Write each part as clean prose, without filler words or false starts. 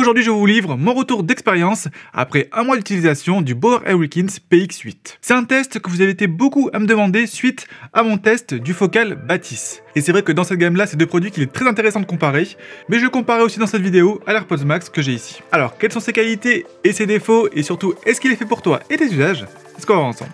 Aujourd'hui, je vous livre mon retour d'expérience après un mois d'utilisation du Bauer Airikins PX8. C'est un test que vous avez été beaucoup à me demander suite à mon test du Focal Batis. Et c'est vrai que dans cette gamme-là, c'est deux produits qu'il est très intéressant de comparer, mais je vais comparer aussi dans cette vidéo à l'AirPods Max que j'ai ici. Alors, quelles sont ses qualités et ses défauts, et surtout, est-ce qu'il est fait pour toi et tes usages? C'est ce qu'on va voir ensemble.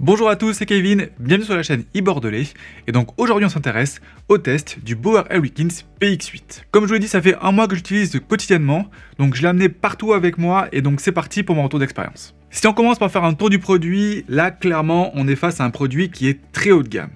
Bonjour à tous, c'est Kevin, bienvenue sur la chaîne iBordelais, et donc aujourd'hui on s'intéresse au test du Bauer Airikins PX8. Comme je vous l'ai dit, ça fait un mois que j'utilise quotidiennement, donc je l'ai amené partout avec moi, et donc c'est parti pour mon retour d'expérience. Si on commence par faire un tour du produit, là clairement on est face à un produit qui est très haut de gamme.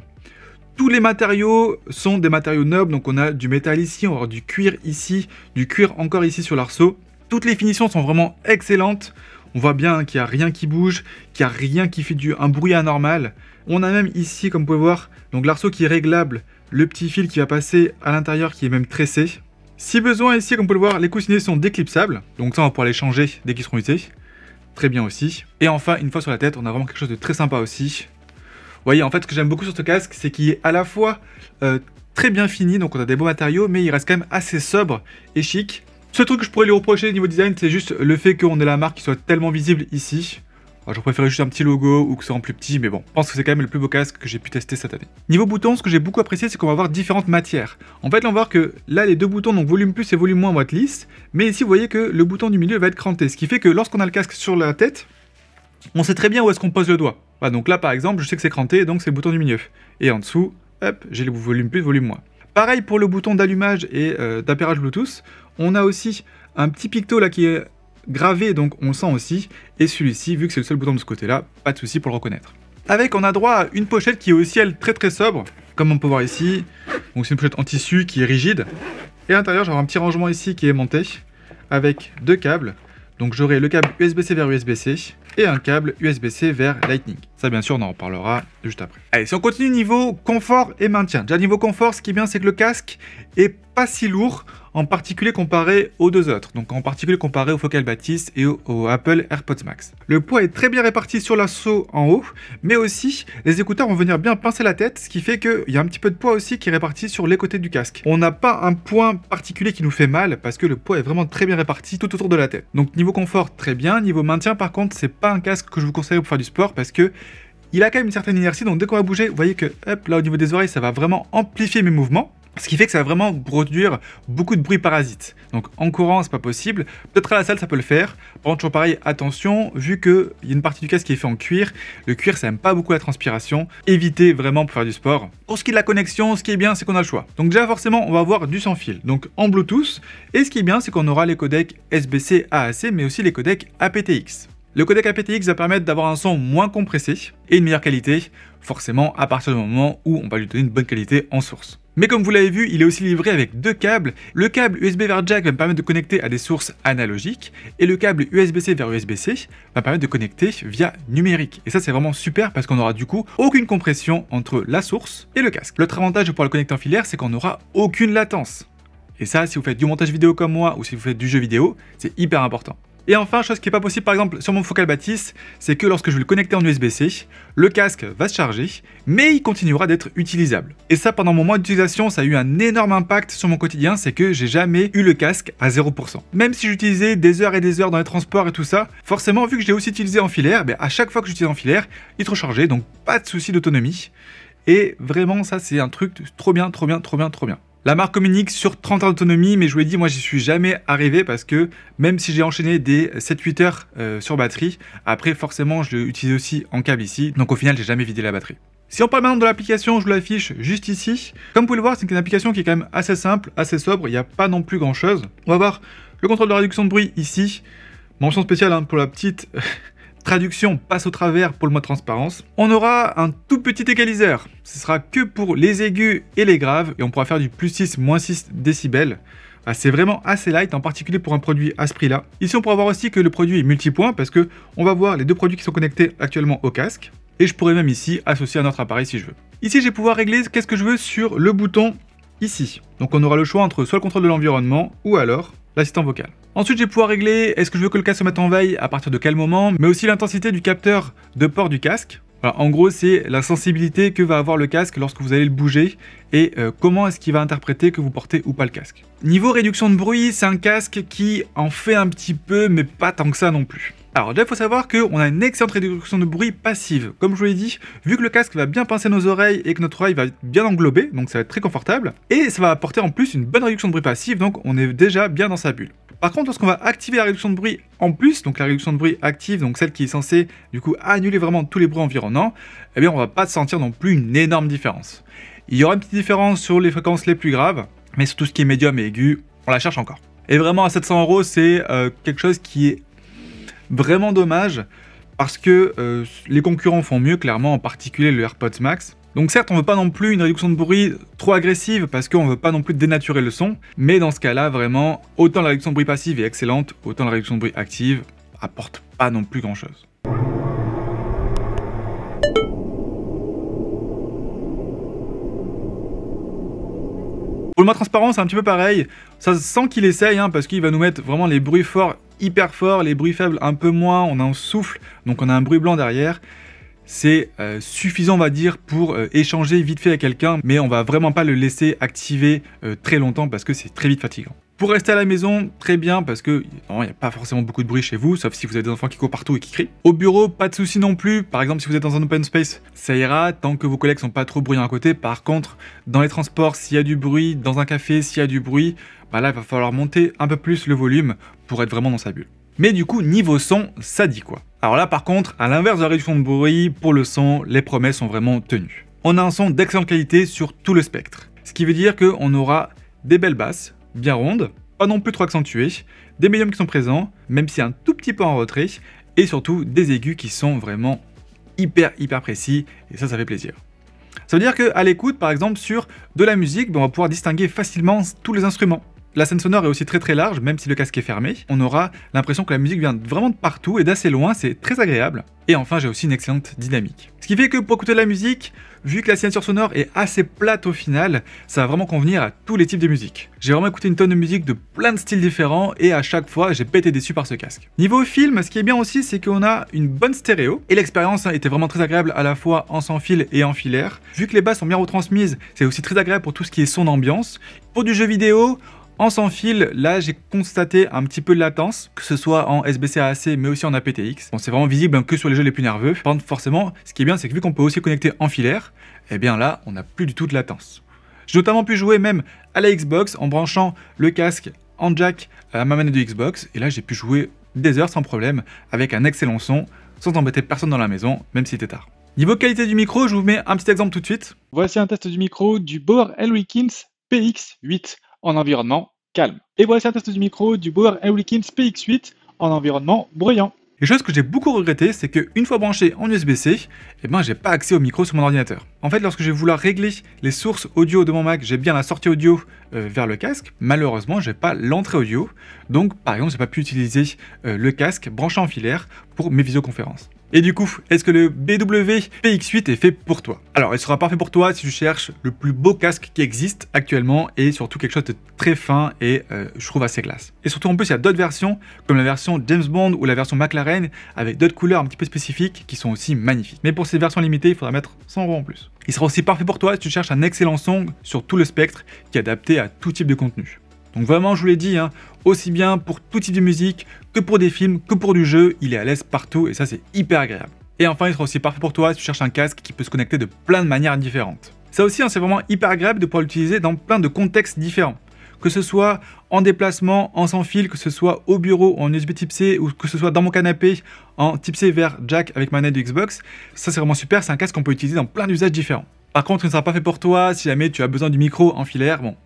Tous les matériaux sont des matériaux nobles, donc on a du métal ici, on va avoir du cuir ici, du cuir encore ici sur l'arceau. Toutes les finitions sont vraiment excellentes. On voit bien qu'il n'y a rien qui bouge, qu'il n'y a rien qui fait un bruit anormal. On a même ici, comme vous pouvez voir, donc l'arceau qui est réglable, le petit fil qui va passer à l'intérieur qui est même tressé. Si besoin ici, comme vous pouvez le voir, les coussinets sont déclipsables, donc ça on va pouvoir les changer dès qu'ils seront usés. Très bien aussi. Et enfin, une fois sur la tête, on a vraiment quelque chose de très sympa aussi. Vous voyez, en fait, ce que j'aime beaucoup sur ce casque, c'est qu'il est à la fois très bien fini, donc on a des beaux matériaux, mais il reste quand même assez sobre et chic. Ce truc que je pourrais lui reprocher niveau design, c'est juste le fait qu'on ait la marque qui soit tellement visible ici. J'aurais préféré juste un petit logo ou que ce soit en plus petit, mais bon, je pense que c'est quand même le plus beau casque que j'ai pu tester cette année. Niveau boutons, ce que j'ai beaucoup apprécié, c'est qu'on va avoir différentes matières. En fait, là, on va voir que là, les deux boutons, donc volume plus et volume moins, vont être lisses, mais ici, vous voyez que le bouton du milieu va être cranté, ce qui fait que lorsqu'on a le casque sur la tête, on sait très bien où est-ce qu'on pose le doigt. Voilà, donc là, par exemple, je sais que c'est cranté, donc c'est le bouton du milieu. Et en dessous, hop, j'ai le volume plus, volume moins. Pareil pour le bouton d'allumage et d'appairage Bluetooth, on a aussi un petit picto là qui est gravé, donc on le sent aussi, et celui-ci, vu que c'est le seul bouton de ce côté-là, pas de souci pour le reconnaître. Avec, on a droit à une pochette qui est aussi, elle, très sobre, comme on peut voir ici. Donc c'est une pochette en tissu qui est rigide. Et à l'intérieur, j'aurai un petit rangement ici qui est aimanté, avec deux câbles. Donc j'aurai le câble USB-C vers USB-C, et un câble USB-C vers Lightning. Ça, bien sûr, on en reparlera juste après. Allez, si on continue niveau confort et maintien. Déjà, niveau confort, ce qui est bien, c'est que le casque est pas si lourd, en particulier comparé aux deux autres. Donc, en particulier comparé au Focal Batis et au Apple AirPods Max. Le poids est très bien réparti sur l'assaut en haut, mais aussi, les écouteurs vont venir bien pincer la tête, ce qui fait qu'il y a un petit peu de poids aussi qui est réparti sur les côtés du casque. On n'a pas un point particulier qui nous fait mal, parce que le poids est vraiment très bien réparti tout autour de la tête. Donc, niveau confort, très bien. Niveau maintien, par contre, c'est pas un casque que je vous conseille pour faire du sport, parce que il a quand même une certaine inertie, donc dès qu'on va bouger, vous voyez que hop, là au niveau des oreilles, ça va vraiment amplifier mes mouvements, ce qui fait que ça va vraiment produire beaucoup de bruit parasite. Donc en courant, c'est pas possible. Peut-être à la salle, ça peut le faire. Par contre, toujours pareil, attention, vu qu'il y a une partie du casque qui est fait en cuir, le cuir, ça aime pas beaucoup la transpiration. Évitez vraiment pour faire du sport. Pour ce qui est de la connexion, ce qui est bien, c'est qu'on a le choix. Donc déjà, forcément, on va avoir du sans fil, donc en Bluetooth. Et ce qui est bien, c'est qu'on aura les codecs SBC AAC, mais aussi les codecs aptX. Le codec aptX va permettre d'avoir un son moins compressé et une meilleure qualité, forcément à partir du moment où on va lui donner une bonne qualité en source. Mais comme vous l'avez vu, il est aussi livré avec deux câbles. Le câble USB vers jack va me permettre de connecter à des sources analogiques et le câble USB-C vers USB-C va me permettre de connecter via numérique. Et ça, c'est vraiment super parce qu'on aura du coup aucune compression entre la source et le casque. L'autre avantage de pouvoir le connecter en filaire, c'est qu'on n'aura aucune latence. Et ça, si vous faites du montage vidéo comme moi ou si vous faites du jeu vidéo, c'est hyper important. Et enfin, chose qui n'est pas possible par exemple sur mon Focal Batis, c'est que lorsque je vais le connecter en USB-C, le casque va se charger, mais il continuera d'être utilisable. Et ça, pendant mon mois d'utilisation, ça a eu un énorme impact sur mon quotidien, c'est que j'ai jamais eu le casque à 0%. Même si j'utilisais des heures et des heures dans les transports et tout ça, forcément, vu que je l'ai aussi utilisé en filaire, à chaque fois que j'utilise en filaire, il se rechargeait, donc pas de souci d'autonomie. Et vraiment, ça c'est un truc trop bien, trop bien, trop bien, trop bien. La marque communique sur 30 heures d'autonomie, mais je vous l'ai dit, moi j'y suis jamais arrivé parce que même si j'ai enchaîné des 7-8 heures sur batterie, après forcément je l'utilise aussi en câble ici, donc au final j'ai jamais vidé la batterie. Si on parle maintenant de l'application, je vous l'affiche juste ici. Comme vous pouvez le voir, c'est une application qui est quand même assez simple, assez sobre, il n'y a pas non plus grand chose. On va voir le contrôle de réduction de bruit ici, mention spéciale pour la petite... traduction passe au travers pour le mode transparence. On aura un tout petit égaliseur. Ce sera que pour les aigus et les graves. Et on pourra faire du plus 6, moins 6 décibels. C'est vraiment assez light, en particulier pour un produit à ce prix-là. Ici, on pourra voir aussi que le produit est multipoint parce que on va voir les deux produits qui sont connectés actuellement au casque. Et je pourrais même ici associer un autre appareil si je veux. Ici, je vais pouvoir régler qu'est-ce que je veux sur le bouton ici. Donc on aura le choix entre soit le contrôle de l'environnement ou alors l'assistant vocal. Ensuite, je vais pouvoir régler est-ce que je veux que le casque se mette en veille à partir de quel moment, mais aussi l'intensité du capteur de port du casque. Alors, en gros, c'est la sensibilité que va avoir le casque lorsque vous allez le bouger et comment est-ce qu'il va interpréter que vous portez ou pas le casque. Niveau réduction de bruit, c'est un casque qui en fait un petit peu, mais pas tant que ça non plus. Alors déjà, il faut savoir qu'on a une excellente réduction de bruit passive. Comme je vous l'ai dit, vu que le casque va bien pincer nos oreilles et que notre oreille va être bien englobée, donc ça va être très confortable, et ça va apporter en plus une bonne réduction de bruit passive, donc on est déjà bien dans sa bulle. Par contre, lorsqu'on va activer la réduction de bruit en plus, donc la réduction de bruit active, donc celle qui est censée du coup annuler vraiment tous les bruits environnants, eh bien on va pas sentir non plus une énorme différence. Il y aura une petite différence sur les fréquences les plus graves, mais sur tout ce qui est médium et aigu, on la cherche encore. Et vraiment à 700 €, c'est quelque chose qui est vraiment dommage parce que les concurrents font mieux, clairement, en particulier le AirPods Max. Donc certes, on veut pas non plus une réduction de bruit trop agressive parce qu'on veut pas non plus dénaturer le son, mais dans ce cas-là, vraiment, autant la réduction de bruit passive est excellente, autant la réduction de bruit active apporte pas non plus grand-chose. Pour le mode transparent, c'est un petit peu pareil. Ça se sent qu'il essaye, parce qu'il va nous mettre vraiment les bruits forts hyper forts, les bruits faibles un peu moins, on a un souffle, donc on a un bruit blanc derrière. C'est suffisant, on va dire, pour échanger vite fait avec quelqu'un, mais on va vraiment pas le laisser activer très longtemps parce que c'est très vite fatigant. Pour rester à la maison, très bien, parce que il n'y a pas forcément beaucoup de bruit chez vous, sauf si vous avez des enfants qui courent partout et qui crient. Au bureau, pas de souci non plus. Par exemple, si vous êtes dans un open space, ça ira tant que vos collègues sont pas trop bruyants à côté. Par contre, dans les transports, s'il y a du bruit, dans un café, s'il y a du bruit, bah là, il va falloir monter un peu plus le volume pour être vraiment dans sa bulle. Mais du coup, niveau son, ça dit quoi? Alors là, par contre, à l'inverse de la réduction de bruit, pour le son, les promesses sont vraiment tenues. On a un son d'excellente qualité sur tout le spectre. Ce qui veut dire qu'on aura des belles basses, bien rondes, pas non plus trop accentuées, des médiums qui sont présents, même si un tout petit peu en retrait, et surtout des aigus qui sont vraiment hyper précis, et ça fait plaisir. Ça veut dire qu'à l'écoute, par exemple, sur de la musique, on va pouvoir distinguer facilement tous les instruments. La scène sonore est aussi très large, même si le casque est fermé. On aura l'impression que la musique vient vraiment de partout et d'assez loin, c'est très agréable. Et enfin, j'ai aussi une excellente dynamique. Ce qui fait que pour écouter de la musique, vu que la signature sonore est assez plate au final, ça va vraiment convenir à tous les types de musique. J'ai vraiment écouté une tonne de musique de plein de styles différents et à chaque fois, j'ai pas été déçu par ce casque. Niveau film, ce qui est bien aussi, c'est qu'on a une bonne stéréo et l'expérience était vraiment très agréable à la fois en sans fil et en filaire. Vu que les basses sont bien retransmises, c'est aussi très agréable pour tout ce qui est son d'ambiance. Pour du jeu vidéo, en sans fil, là j'ai constaté un petit peu de latence, que ce soit en SBC AAC mais aussi en aptX. Bon, c'est vraiment visible que sur les jeux les plus nerveux. Par contre, forcément, ce qui est bien, c'est que vu qu'on peut aussi connecter en filaire, et bien là, on n'a plus du tout de latence. J'ai notamment pu jouer même à la Xbox en branchant le casque en jack à ma manette de Xbox, et là j'ai pu jouer des heures sans problème, avec un excellent son, sans embêter personne dans la maison, même si c'était tard. Niveau qualité du micro, je vous mets un petit exemple tout de suite. Voici un test du micro du Bauer Wilkins PX8. En environnement calme. Et voici un test du micro du Bauer Wilkins PX8 en environnement bruyant. Et chose que j'ai beaucoup regretté, c'est qu'une fois branché en USB-C, j'ai pas accès au micro sur mon ordinateur. En fait, lorsque je vais vouloir régler les sources audio de mon Mac, j'ai bien la sortie audio vers le casque. Malheureusement, j'ai pas l'entrée audio. Donc, par exemple, j'ai pas pu utiliser le casque branché en filaire pour mes visioconférences. Et du coup, est-ce que le BW PX8 est fait pour toi? Alors, il sera parfait pour toi si tu cherches le plus beau casque qui existe actuellement et surtout quelque chose de très fin et je trouve assez classe. Et surtout, en plus, il y a d'autres versions, comme la version James Bond ou la version McLaren, avec d'autres couleurs un petit peu spécifiques qui sont aussi magnifiques. Mais pour ces versions limitées, il faudra mettre 100 € en plus. Il sera aussi parfait pour toi si tu cherches un excellent son sur tout le spectre qui est adapté à tout type de contenu. Donc vraiment, je vous l'ai dit, aussi bien pour tout type de musique, que pour des films, que pour du jeu, il est à l'aise partout et ça c'est hyper agréable. Et enfin, il sera aussi parfait pour toi si tu cherches un casque qui peut se connecter de plein de manières différentes. Ça aussi, c'est vraiment hyper agréable de pouvoir l'utiliser dans plein de contextes différents. Que ce soit en déplacement, en sans fil, que ce soit au bureau en USB type C ou que ce soit dans mon canapé en type C vers jack avec ma manette de Xbox, ça c'est vraiment super, c'est un casque qu'on peut utiliser dans plein d'usages différents. Par contre, il ne sera pas fait pour toi si jamais tu as besoin du micro en filaire. Bon,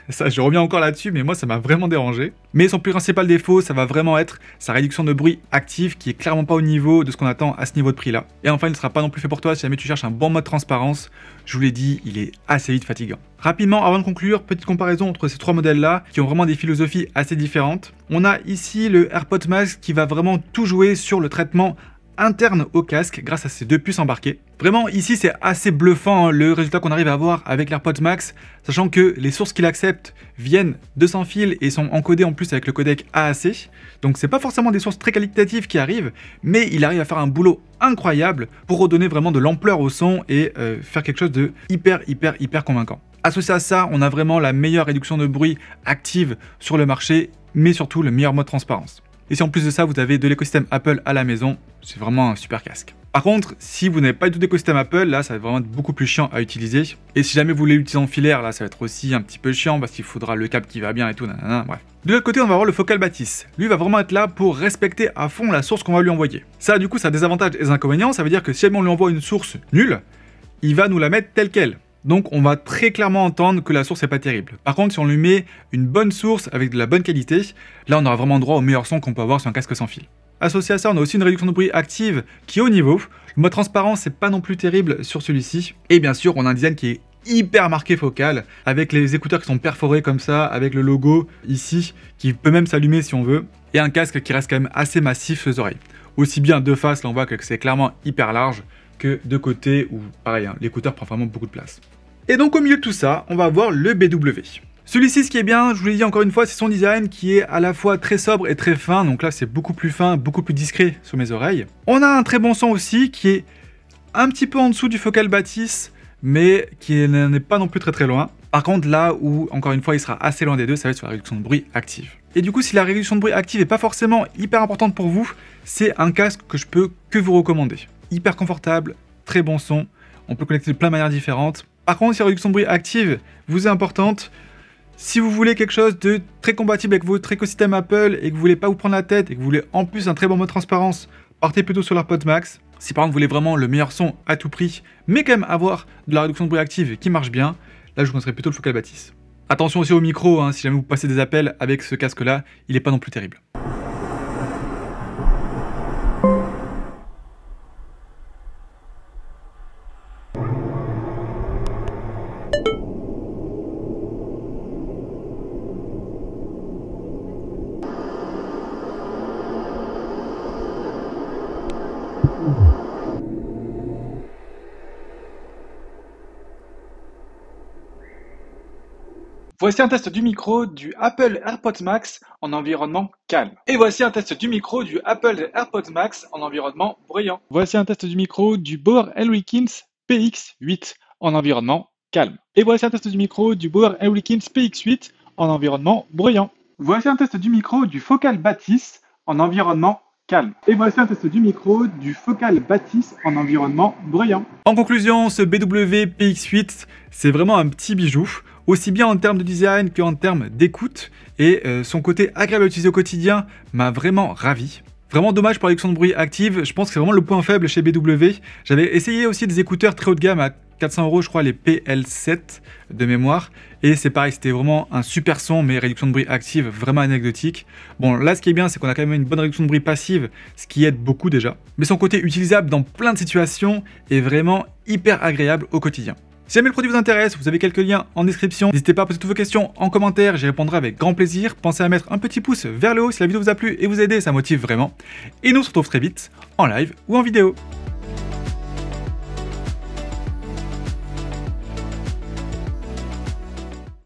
ça je reviens encore là-dessus, mais moi ça m'a vraiment dérangé. Mais son plus principal défaut, ça va vraiment être sa réduction de bruit active qui est clairement pas au niveau de ce qu'on attend à ce niveau de prix là. Et enfin, il ne sera pas non plus fait pour toi si jamais tu cherches un bon mode transparence. Je vous l'ai dit, il est assez vite fatigant. Rapidement, avant de conclure, petite comparaison entre ces trois modèles là qui ont vraiment des philosophies assez différentes. On a ici le AirPods Max qui va vraiment tout jouer sur le traitement interne au casque grâce à ces 2 puces embarquées. Vraiment, ici, c'est assez bluffant le résultat qu'on arrive à avoir avec l'AirPods Max, sachant que les sources qu'il accepte viennent de sans fil et sont encodées en plus avec le codec AAC. Donc c'est pas forcément des sources très qualitatives qui arrivent, mais il arrive à faire un boulot incroyable pour redonner vraiment de l'ampleur au son et faire quelque chose de hyper convaincant. Associé à ça, on a vraiment la meilleure réduction de bruit active sur le marché, mais surtout le meilleur mode transparence. Et si en plus de ça, vous avez de l'écosystème Apple à la maison, c'est vraiment un super casque. Par contre, si vous n'avez pas du tout d'écosystème Apple, là, ça va vraiment être beaucoup plus chiant à utiliser. Et si jamais vous voulez l'utiliser en filaire, là, ça va être aussi un petit peu chiant parce qu'il faudra le câble qui va bien et tout, nanana, bref. De l'autre côté, on va avoir le Focal Batis. Lui va vraiment être là pour respecter à fond la source qu'on va lui envoyer. Ça, du coup, ça a des avantages et des inconvénients. Ça veut dire que si jamais on lui envoie une source nulle, il va nous la mettre telle qu'elle. Donc on va très clairement entendre que la source n'est pas terrible. Par contre, si on lui met une bonne source avec de la bonne qualité, là on aura vraiment droit au meilleur son qu'on peut avoir sur un casque sans fil. Associé à ça, on a aussi une réduction de bruit active qui est au niveau. Le mode transparence, c'est pas non plus terrible sur celui-ci. Et bien sûr, on a un design qui est hyper marqué Focal, avec les écouteurs qui sont perforés comme ça, avec le logo ici, qui peut même s'allumer si on veut, et un casque qui reste quand même assez massif sur les oreilles. Aussi bien de face, là on voit que c'est clairement hyper large, que de côté, où pareil, hein, l'écouteur prend vraiment beaucoup de place. Et donc au milieu de tout ça, on va avoir le BW. Celui-ci, ce qui est bien, je vous l'ai dit encore une fois, c'est son design qui est à la fois très sobre et très fin, donc là c'est beaucoup plus fin, beaucoup plus discret sur mes oreilles. On a un très bon son aussi, qui est un petit peu en dessous du Focal Batis, mais qui n'est pas non plus très loin. Par contre, là où, encore une fois, il sera assez loin des deux, ça va être sur la réduction de bruit active. Et du coup, si la réduction de bruit active n'est pas forcément hyper importante pour vous, c'est un casque que je peux que vous recommander. Hyper confortable, très bon son, on peut connecter de plein de manières différentes. Par contre, si la réduction de bruit active vous est importante, si vous voulez quelque chose de très compatible avec votre écosystème Apple et que vous voulez pas vous prendre la tête et que vous voulez en plus un très bon mode transparence, partez plutôt sur l'AirPods Max. Si par exemple vous voulez vraiment le meilleur son à tout prix, mais quand même avoir de la réduction de bruit active qui marche bien, là je vous conseillerais plutôt le Focal Batis. Attention aussi au micro, hein, si jamais vous passez des appels avec ce casque-là, il n'est pas non plus terrible. Voici un test du micro du Apple AirPods Max en environnement calme. Et voici un test du micro du Apple AirPods Max en environnement bruyant. Voici un test du micro du Bauer Wilkins PX8 en environnement calme. Et voici un test du micro du Bauer Wilkins PX8 en environnement bruyant. Voici un test du micro du Focal Batis en environnement calme. Et voici un test du micro du Focal Batis en environnement bruyant. En conclusion, ce BW PX8, c'est vraiment un petit bijou, aussi bien en termes de design qu'en termes d'écoute, et son côté agréable à utiliser au quotidien m'a vraiment ravi. Vraiment dommage pour la réduction de bruit active, je pense que c'est vraiment le point faible chez BW. J'avais essayé aussi des écouteurs très haut de gamme à 400 €, je crois, les PL7 de mémoire, et c'est pareil, c'était vraiment un super son, mais réduction de bruit active vraiment anecdotique. Bon, là ce qui est bien, c'est qu'on a quand même une bonne réduction de bruit passive, ce qui aide beaucoup déjà, mais son côté utilisable dans plein de situations est vraiment hyper agréable au quotidien. Si jamais le produit vous intéresse, vous avez quelques liens en description. N'hésitez pas à poser toutes vos questions en commentaire, j'y répondrai avec grand plaisir. Pensez à mettre un petit pouce vers le haut si la vidéo vous a plu et vous a aidé, ça motive vraiment. Et nous on se retrouve très vite en live ou en vidéo.